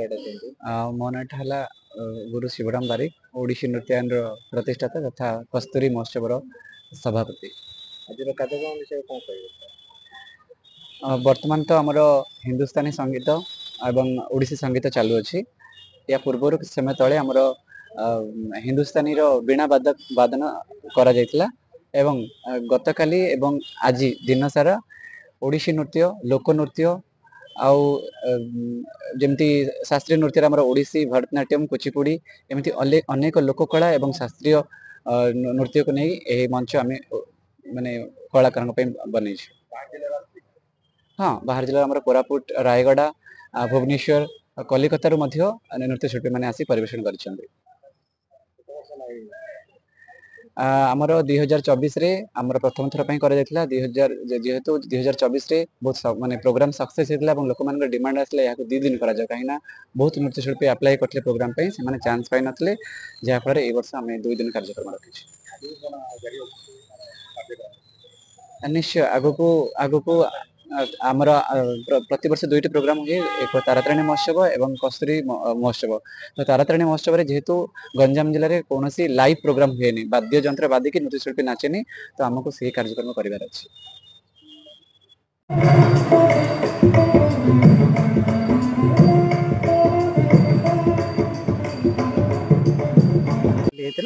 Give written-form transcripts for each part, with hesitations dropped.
मो नाटा है गुरु शिवराम बारिक ओडिसी नृत्यान प्रतिष्ठाता तथा कस्तूरी महोत्सव सभापति। आज कार्यक्रम विषय कौन कह वर्तमान तो आमर हिंदुस्तानी संगीत एवं ओडिसी संगीत चालू अच्छी या पूर्वर किसी समय तले आमर हिंदुस्तानी वीणा वादन करा जायतिला एवं गतकाली एवं आज दिन सारा ओडिसी नृत्य लोक नृत्य आउ जमती शास्त्रीय नृत्य आमर ओडिसी भरतनाट्यम कुचिपुड़ी एमती अनेक लोककला एवं शास्त्रीय नृत्य को नहीं यही मंच आम माने कलाकार बनई। हाँ बाहर जिला आमर कोरापुट रायगड़ा भुवनेश्वर कलिकतारू नृत्य शिल्पी मैंने आसी परिवेशन कर आमर 2024 रे आमर प्रथम थर पर जेहेतु 2024 रे बहुत माने प्रोग्राम सक्सेस होता है लोक मान डिमांड आसला या 2 दिन करा जाए कहीं बहुत नृत्य शिल्पी अप्लाई करते प्रोग्राम पे से माने चांस पाई नथले जहाँफल ए वर्ष आम 2 दिन कार्यक्रम रखी निश्चय आगको आमर प्रति वर्ष 2टी प्रोग्राम हुए एक तारातारिणी महोत्सव एवं कस्तूरी महोत्सव। तो तारातारिणी महोत्सव जेहेतु गंजाम जिले में कौन लाइव प्रोग्राम हुए वाद्य जंत्र बादी की नृत्य शिल्पी नाचेनी तो आमको से कार्यक्रम करार अच्छे।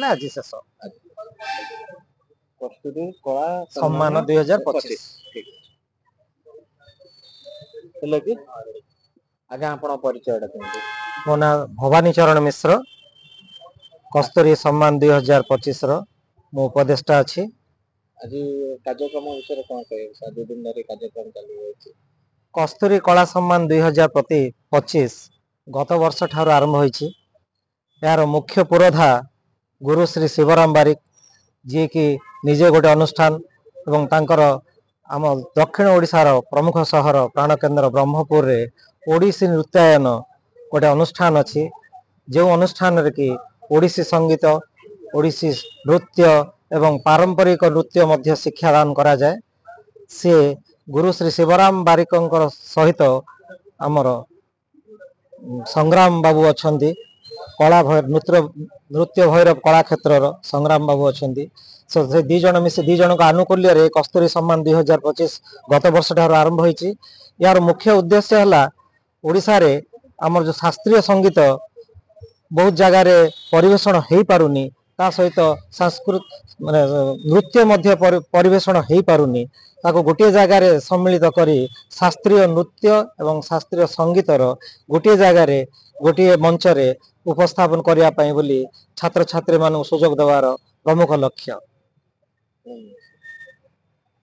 आज शेष कस्तूरी कला सम्मान 2025 कि आज्ञा आपण परिचय मो ना भवानी चरण मिश्र कस्तूरी सम्मान 2025 मो उपदेष्टा अच्छी। आज कार्यक्रम विषय कौन कह 2 दिन धरी कार्यक्रम चालू कस्तूरी कला सम्मान 2025 गत वर्ष ठार आरंभ होईछि। यार मुख्य पुरोधा गुरु श्री शिवराम बारिक जी की निजे गोटे अनुष्ठान एवं तांकर आम दक्षिण ओडिशार प्रमुख सहर प्राण केन्द्र ब्रह्मपुर रे ओडिसी नृत्यायन गोटे अनुष्ठान अच्छी जो अनुष्ठान रे कि ओडिसी संगीत ओडिसी नृत्य एवं पारंपरिक नृत्य मध्य शिक्षादान करा जाए। से गुरु श्री शिवराम बारिक सहित आमर संग्राम बाबू अच्छी कला नृत्य भैरव कला क्षेत्र संग्राम बाबू अच्छा से 2 जन मिसे 2 जन आनुकूल्य रे कस्तूरी सम्मान 2025 गत वर्ष ठार आरंभ होईछि। यार मुख्य उद्देश्य है ओडिशा रे आमर जो शास्त्रीय संगीत बहुत जगह रे परिवेषण हो पारुनी ता सहित संस्कृत माने नृत्य मध्य परिवेषण हो पारुनी ताको गोटे जगह रे सम्मिलित करी शास्त्रीय नृत्य एवं शास्त्रीय संगीतर गोटे जगह रे गोटे मंच रे उपस्थापन करिया पई बोली छात्र छात्री मानू सुजोग देवार प्रमुख लक्ष्य।